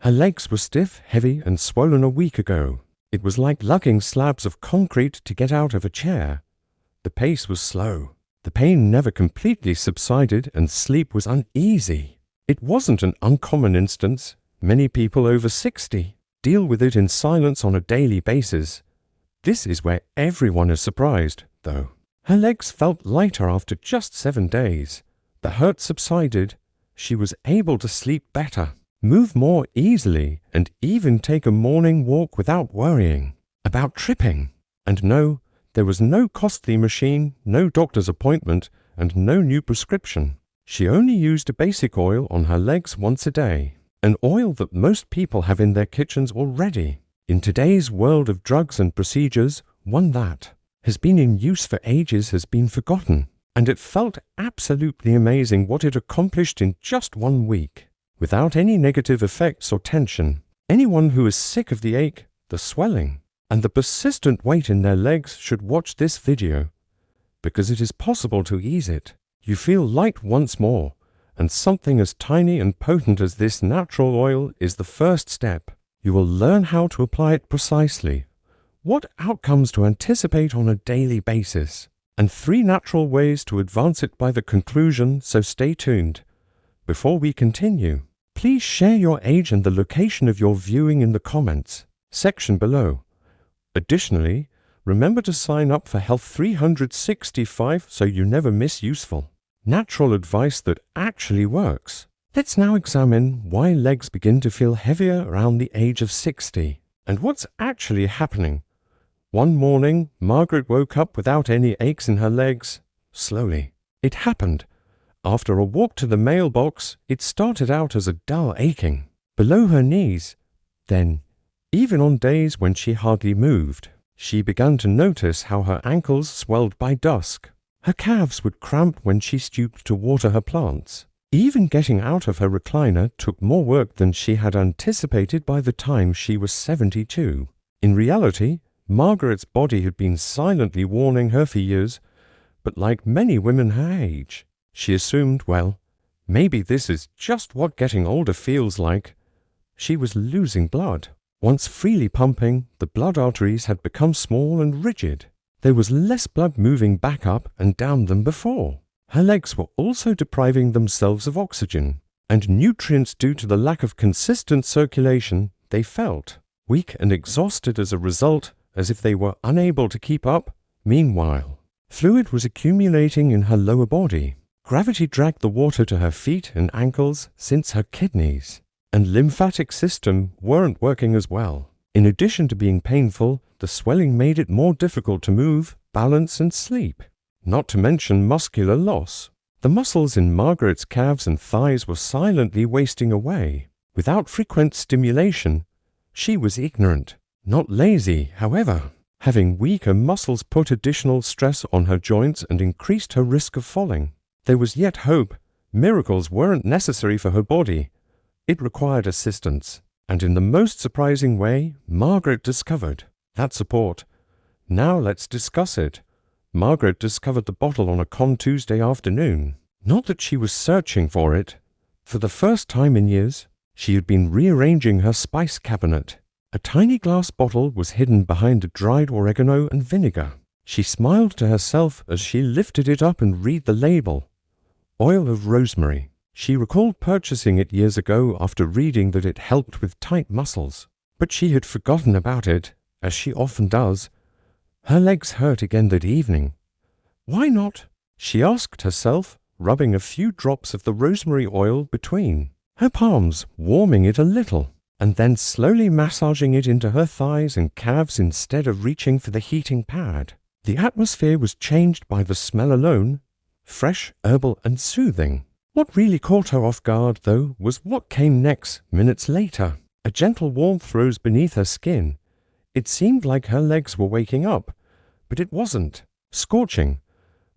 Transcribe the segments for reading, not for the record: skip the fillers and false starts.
Her legs were stiff, heavy, and swollen a week ago. It was like lugging slabs of concrete to get out of a chair. The pace was slow. The pain never completely subsided, and sleep was uneasy. It wasn't an uncommon instance. Many people over 60 deal with it in silence on a daily basis. This is where everyone is surprised, though. Her legs felt lighter after just 7 days. The hurt subsided. She was able to sleep better, move more easily, and even take a morning walk without worrying about tripping. And no, there was no costly machine, no doctor's appointment, and no new prescription. She only used a basic oil on her legs once a day, an oil that most people have in their kitchens already. In today's world of drugs and procedures, one that has been in use for ages has been forgotten, and it felt absolutely amazing what it accomplished in just 1 week, without any negative effects or tension. Anyone who is sick of the ache, the swelling, and the persistent weight in their legs should watch this video, because it is possible to ease it. You feel light once more, and something as tiny and potent as this natural oil is the first step. You will learn how to apply it precisely, what outcomes to anticipate on a daily basis, and 3 natural ways to advance it by the conclusion, so stay tuned. Before we continue, please share your age and the location of your viewing in the comments section below. Additionally, remember to sign up for Health 365 so you never miss useful, natural advice that actually works. Let's now examine why legs begin to feel heavier around the age of 60, and what's actually happening. One morning, Margaret woke up without any aches in her legs. Slowly. It happened. After a walk to the mailbox, it started out as a dull aching below her knees. Then, even on days when she hardly moved, she began to notice how her ankles swelled by dusk. Her calves would cramp when she stooped to water her plants. Even getting out of her recliner took more work than she had anticipated by the time she was 72. In reality, Margaret's body had been silently warning her for years, but like many women her age, she assumed, well, maybe this is just what getting older feels like. She was losing blood. Once freely pumping, the blood arteries had become small and rigid. There was less blood moving back up and down than before. Her legs were also depriving themselves of oxygen and nutrients due to the lack of consistent circulation. They felt weak and exhausted as a result, as if they were unable to keep up. Meanwhile, fluid was accumulating in her lower body. Gravity dragged the water to her feet and ankles since her kidneys and lymphatic system weren't working as well. In addition to being painful, the swelling made it more difficult to move, balance, and sleep. Not to mention muscular loss. The muscles in Margaret's calves and thighs were silently wasting away. Without frequent stimulation, she was ignorant, not lazy, however. Having weaker muscles put additional stress on her joints and increased her risk of falling. There was yet hope. Miracles weren't necessary for her body. It required assistance, and in the most surprising way, Margaret discovered that support. Now let's discuss it. Margaret discovered the bottle on a calm Tuesday afternoon. Not that she was searching for it. For the first time in years, she had been rearranging her spice cabinet. A tiny glass bottle was hidden behind a dried oregano and vinegar. She smiled to herself as she lifted it up and read the label. Oil of rosemary. She recalled purchasing it years ago after reading that it helped with tight muscles, but she had forgotten about it, as she often does. Her legs hurt again that evening. Why not? She asked herself, rubbing a few drops of the rosemary oil between her palms, warming it a little, and then slowly massaging it into her thighs and calves instead of reaching for the heating pad. The atmosphere was changed by the smell alone, fresh, herbal, and soothing. What really caught her off guard, though, was what came next, minutes later. A gentle warmth rose beneath her skin. It seemed like her legs were waking up, but it wasn't. Scorching.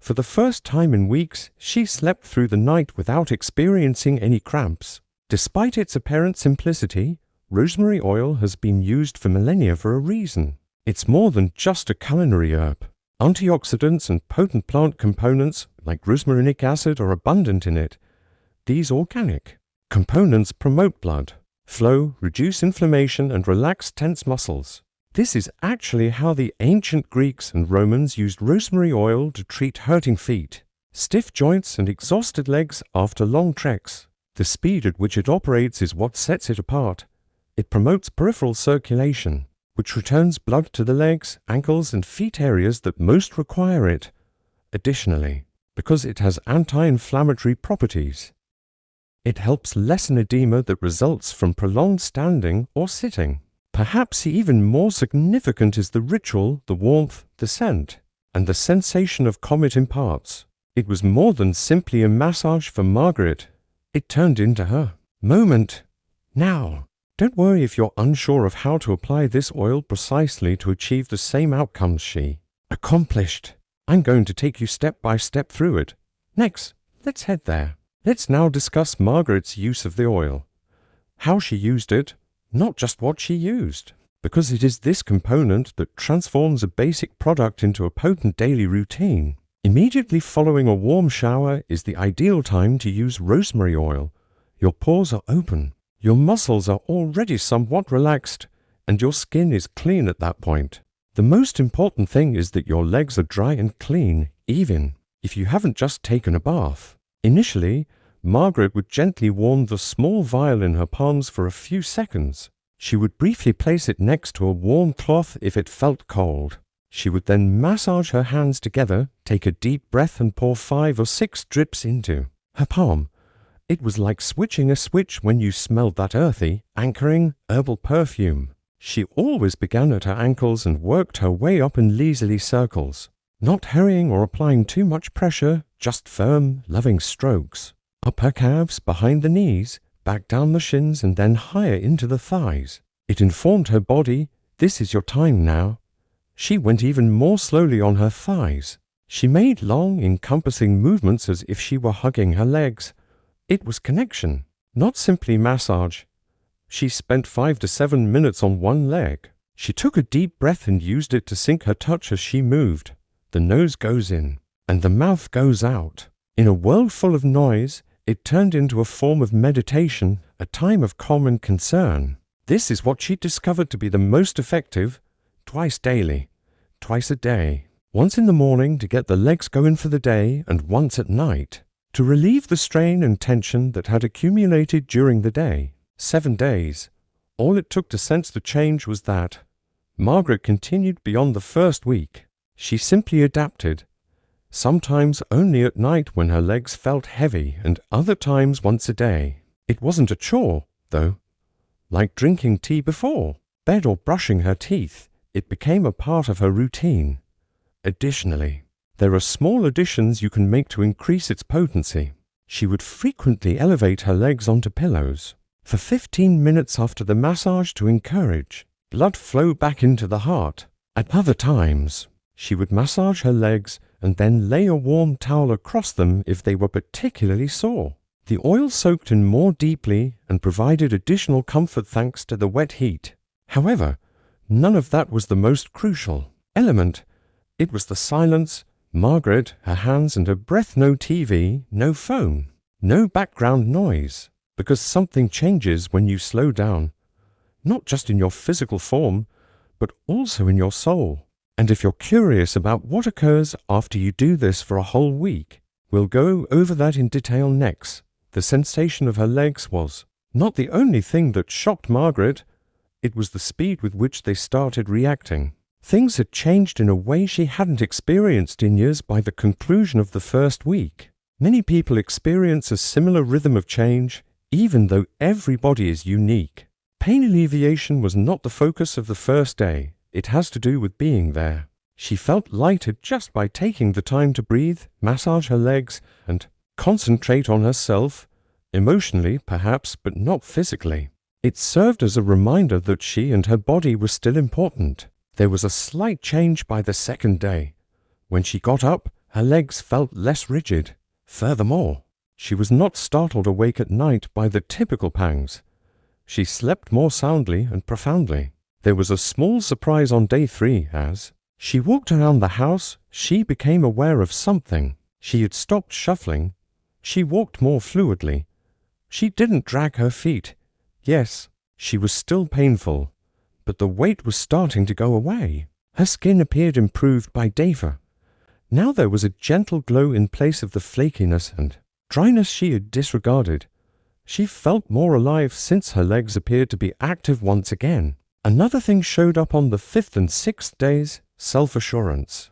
For the first time in weeks, she slept through the night without experiencing any cramps. Despite its apparent simplicity, rosemary oil has been used for millennia for a reason. It's more than just a culinary herb. Antioxidants and potent plant components like rosmarinic acid are abundant in it. These organic components promote blood flow, reduce inflammation, and relax tense muscles. This is actually how the ancient Greeks and Romans used rosemary oil to treat hurting feet, stiff joints, and exhausted legs after long treks. The speed at which it operates is what sets it apart. It promotes peripheral circulation, which returns blood to the legs, ankles, and feet areas that most require it. Additionally, because it has anti-inflammatory properties, it helps lessen edema that results from prolonged standing or sitting. Perhaps even more significant is the ritual, the warmth, the scent, and the sensation of calm it imparts. It was more than simply a massage for Margaret. It turned into her moment. Now, don't worry if you're unsure of how to apply this oil precisely to achieve the same outcomes she accomplished. I'm going to take you step by step through it. Next, let's head there. Let's now discuss Margaret's use of the oil. How she used it, not just what she used, because it is this component that transforms a basic product into a potent daily routine. Immediately following a warm shower is the ideal time to use rosemary oil. Your pores are open, your muscles are already somewhat relaxed, and your skin is clean at that point. The most important thing is that your legs are dry and clean, even if you haven't just taken a bath. Initially, Margaret would gently warm the small vial in her palms for a few seconds. She would briefly place it next to a warm cloth if it felt cold. She would then massage her hands together, take a deep breath, and pour 5 or 6 drips into her palm. It was like switching a switch when you smelled that earthy, anchoring, herbal perfume. She always began at her ankles and worked her way up in leisurely circles, not hurrying or applying too much pressure, just firm, loving strokes. Up her calves, behind the knees, back down the shins, and then higher into the thighs. It informed her body, this is your time now. She went even more slowly on her thighs. She made long, encompassing movements as if she were hugging her legs. It was connection, not simply massage. She spent 5 to 7 minutes on one leg. She took a deep breath and used it to sync her touch as she moved. The nose goes in, and the mouth goes out. In a world full of noise, it turned into a form of meditation, a time of calm and concern. This is what she discovered to be the most effective, twice daily, twice a day. Once in the morning to get the legs going for the day, and once at night to relieve the strain and tension that had accumulated during the day. 7 days. All it took to sense the change was that. Margaret continued beyond the first week. She simply adapted. Sometimes only at night when her legs felt heavy, and other times once a day. It wasn't a chore, though. Like drinking tea before bed or brushing her teeth, it became a part of her routine. Additionally, there are small additions you can make to increase its potency. She would frequently elevate her legs onto pillows for 15 minutes after the massage to encourage blood flow back into the heart. At other times, she would massage her legs and then lay a warm towel across them if they were particularly sore. The oil soaked in more deeply and provided additional comfort thanks to the wet heat. However, none of that was the most crucial element. It was the silence. Margaret, her hands and her breath, no TV, no phone, no background noise, because something changes when you slow down, not just in your physical form, but also in your soul. And if you're curious about what occurs after you do this for a whole week, we'll go over that in detail next. The sensation of her legs was not the only thing that shocked Margaret. It was the speed with which they started reacting. Things had changed in a way she hadn't experienced in years by the conclusion of the first week. Many people experience a similar rhythm of change, even though everybody is unique. Pain alleviation was not the focus of the first day. It has to do with being there. She felt lighter just by taking the time to breathe, massage her legs, and concentrate on herself, emotionally perhaps, but not physically. It served as a reminder that she and her body were still important. There was a slight change by the second day. When she got up, her legs felt less rigid. Furthermore, she was not startled awake at night by the typical pangs. She slept more soundly and profoundly. There was a small surprise on day 3 as she walked around the house. She became aware of something. She had stopped shuffling. She walked more fluidly. She didn't drag her feet. Yes, She was still painful, but the weight was starting to go away. Her skin appeared improved by Deva. Now there was a gentle glow in place of the flakiness and dryness she had disregarded. She felt more alive since her legs appeared to be active once again. Another thing showed up on the 5th and 6th days: self-assurance.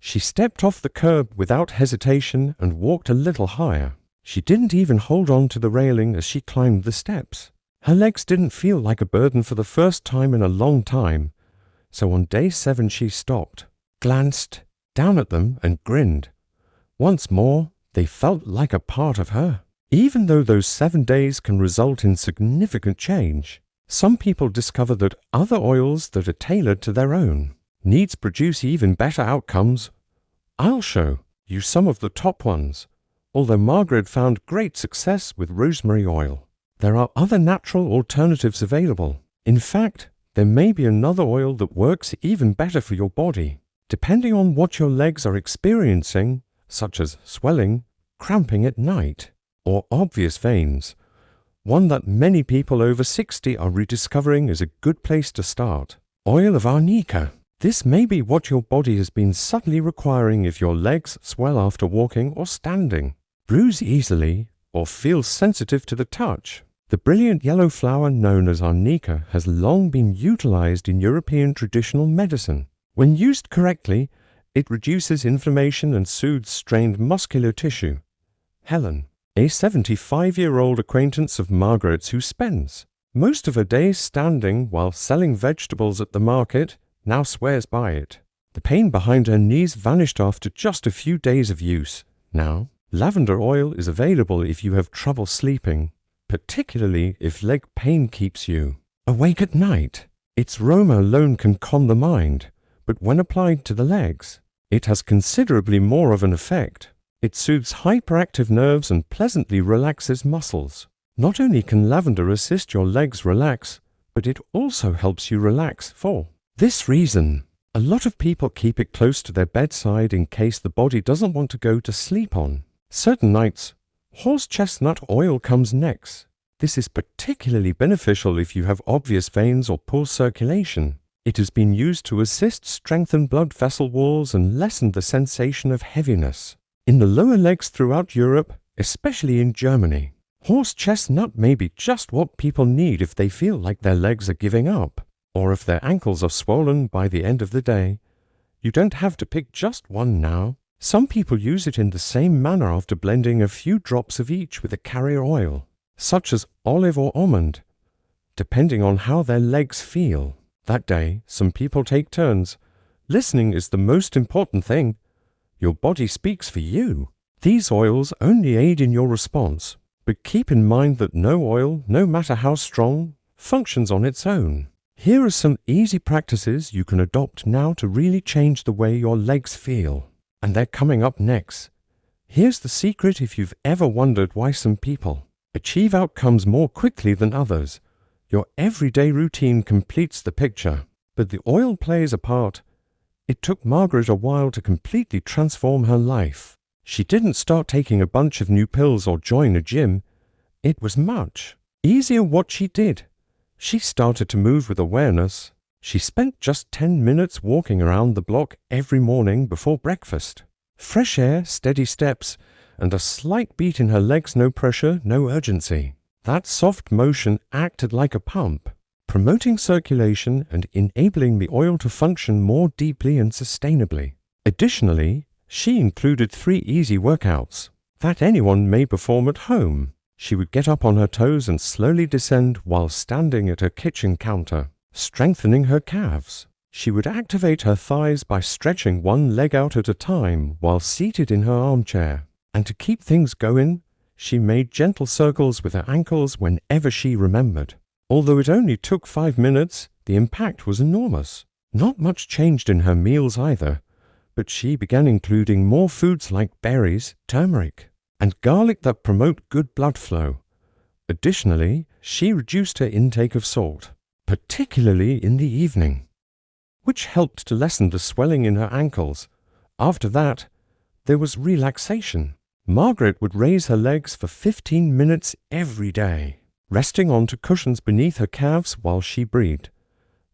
She stepped off the curb without hesitation and walked a little higher. She didn't even hold on to the railing as she climbed the steps. Her legs didn't feel like a burden for the first time in a long time, so on day 7 she stopped, glanced down at them and grinned. Once more, they felt like a part of her. Even though those 7 days can result in significant change, some people discover that other oils that are tailored to their own needs produce even better outcomes. I'll show you some of the top ones. Although Margaret found great success with rosemary oil, there are other natural alternatives available. In fact, there may be another oil that works even better for your body, depending on what your legs are experiencing, such as swelling, cramping at night, or obvious veins. One that many people over 60 are rediscovering is a good place to start: oil of arnica. This may be what your body has been subtly requiring if your legs swell after walking or standing, bruise easily, or feel sensitive to the touch. The brilliant yellow flower known as arnica has long been utilized in European traditional medicine. When used correctly, it reduces inflammation and soothes strained muscular tissue. Helen, a 75-year-old acquaintance of Margaret's who spends most of her days standing while selling vegetables at the market, now swears by it. The pain behind her knees vanished after just a few days of use. Now, lavender oil is available if you have trouble sleeping, particularly if leg pain keeps you awake at night. Its aroma alone can calm the mind, but when applied to the legs, it has considerably more of an effect. It soothes hyperactive nerves and pleasantly relaxes muscles. Not only can lavender assist your legs relax, but it also helps you relax for this reason. A lot of people keep it close to their bedside in case the body doesn't want to go to sleep on certain nights. Horse chestnut oil comes next. This is particularly beneficial if you have obvious veins or poor circulation. It has been used to assist strengthen blood vessel walls and lessen the sensation of heaviness in the lower legs throughout Europe, especially in Germany. Horse chestnut may be just what people need if they feel like their legs are giving up, or if their ankles are swollen by the end of the day. You don't have to pick just one now. Some people use it in the same manner after blending a few drops of each with a carrier oil, such as olive or almond, depending on how their legs feel. That day, some people take turns. Listening is the most important thing. Your body speaks for you. These oils only aid in your response, but keep in mind that no oil, no matter how strong, functions on its own. Here are some easy practices you can adopt now to really change the way your legs feel. And they're coming up next. Here's the secret if you've ever wondered why some people achieve outcomes more quickly than others. Your everyday routine completes the picture, but the oil plays a part. It took Margaret a while to completely transform her life. She didn't start taking a bunch of new pills or join a gym. It was much easier what she did. She started to move with awareness. She spent just 10 minutes walking around the block every morning before breakfast. Fresh air, steady steps, and a slight beat in her legs, no pressure, no urgency. That soft motion acted like a pump, promoting circulation and enabling the oil to function more deeply and sustainably. Additionally, she included 3 easy workouts that anyone may perform at home. She would get up on her toes and slowly descend while standing at her kitchen counter, strengthening her calves. She would activate her thighs by stretching one leg out at a time while seated in her armchair. And to keep things going, she made gentle circles with her ankles whenever she remembered. Although it only took 5 minutes, the impact was enormous. Not much changed in her meals either, but she began including more foods like berries, turmeric, and garlic that promote good blood flow. Additionally, she reduced her intake of salt, particularly in the evening, which helped to lessen the swelling in her ankles. After that, there was relaxation. Margaret would raise her legs for 15 minutes every day. resting onto cushions beneath her calves while she breathed.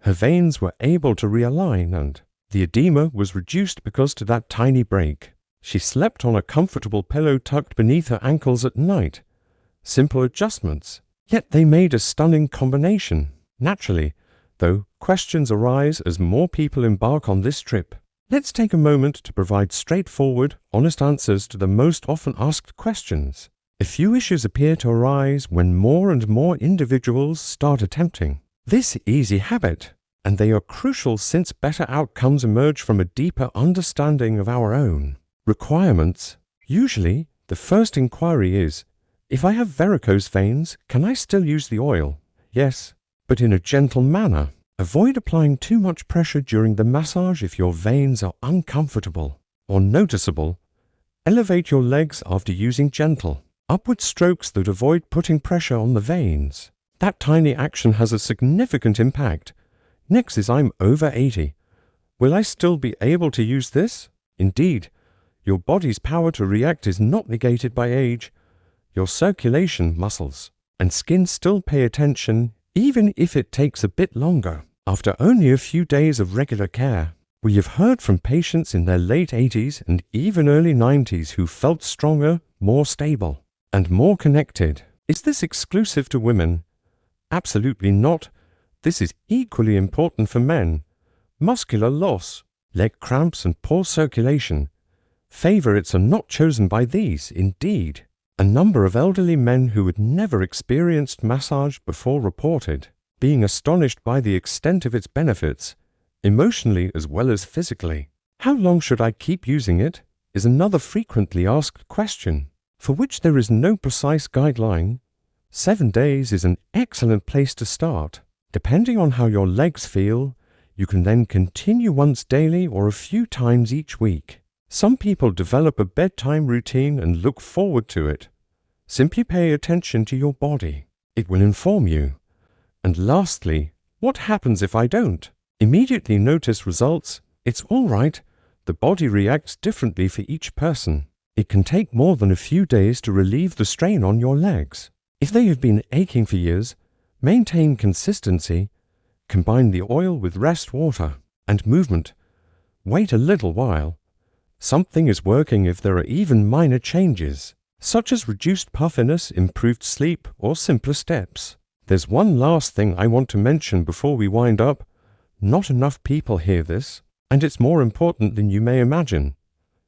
Her veins were able to realign and the edema was reduced because to that tiny break. She slept on a comfortable pillow tucked beneath her ankles at night. Simple adjustments, yet they made a stunning combination. Naturally, though, questions arise as more people embark on this trip. Let's take a moment to provide straightforward, honest answers to the most often asked questions. A few issues appear to arise when more and more individuals start attempting this easy habit, and they are crucial since better outcomes emerge from a deeper understanding of our own requirements. Usually, the first inquiry is, if I have varicose veins, can I still use the oil? Yes, but in a gentle manner. Avoid applying too much pressure during the massage if your veins are uncomfortable or noticeable. Elevate your legs after using gentle, upward strokes that avoid putting pressure on the veins. That tiny action has a significant impact. Next is I'm over 80. Will I still be able to use this? Indeed, your body's power to react is not negated by age. Your circulation, muscles, and skin still pay attention even if it takes a bit longer. After only a few days of regular care, we have heard from patients in their late 80s and even early 90s who felt stronger, more stable, and more connected. Is this exclusive to women? Absolutely not. This is equally important for men. Muscular loss, leg cramps and poor circulation. Favorites are not chosen by these, indeed. A number of elderly men who had never experienced massage before reported being astonished by the extent of its benefits, emotionally as well as physically. How long should I keep using it? Is another frequently asked question, for which there is no precise guideline. 7 days is an excellent place to start. Depending on how your legs feel, you can then continue once daily or a few times each week. Some people develop a bedtime routine and look forward to it. Simply pay attention to your body. It will inform you. And lastly, what happens if I don't? Immediately notice results. It's all right. The body reacts differently for each person. It can take more than a few days to relieve the strain on your legs. If they have been aching for years, maintain consistency. Combine the oil with rest water and movement. Wait a little while. Something is working if there are even minor changes, such as reduced puffiness, improved sleep, or simpler steps. There's one last thing I want to mention before we wind up. Not enough people hear this, and it's more important than you may imagine.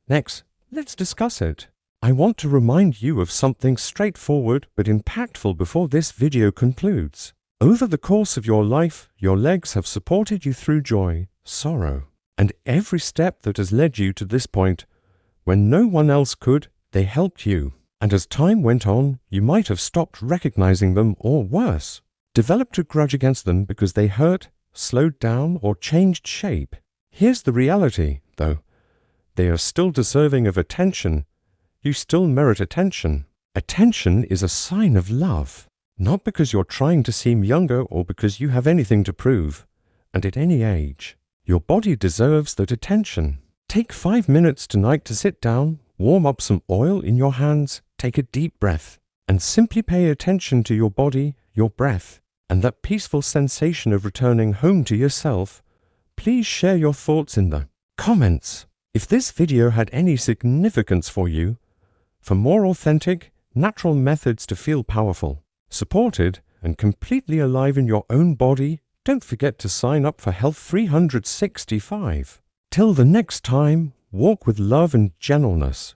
Next, let's discuss it. I want to remind you of something straightforward but impactful before this video concludes. Over the course of your life, your legs have supported you through joy, sorrow, and every step that has led you to this point. When no one else could, they helped you. And as time went on, you might have stopped recognizing them or worse, developed a grudge against them because they hurt, slowed down, or changed shape. Here's the reality, though. They are still deserving of attention. You still merit attention. Attention is a sign of love, not because you're trying to seem younger or because you have anything to prove. And at any age, your body deserves that attention. Take 5 minutes tonight to sit down, warm up some oil in your hands, take a deep breath, and simply pay attention to your body, your breath, and that peaceful sensation of returning home to yourself. Please share your thoughts in the comments if this video had any significance for you. For more authentic, natural methods to feel powerful, supported, and completely alive in your own body, don't forget to sign up for Health 365. Till the next time, walk with love and gentleness.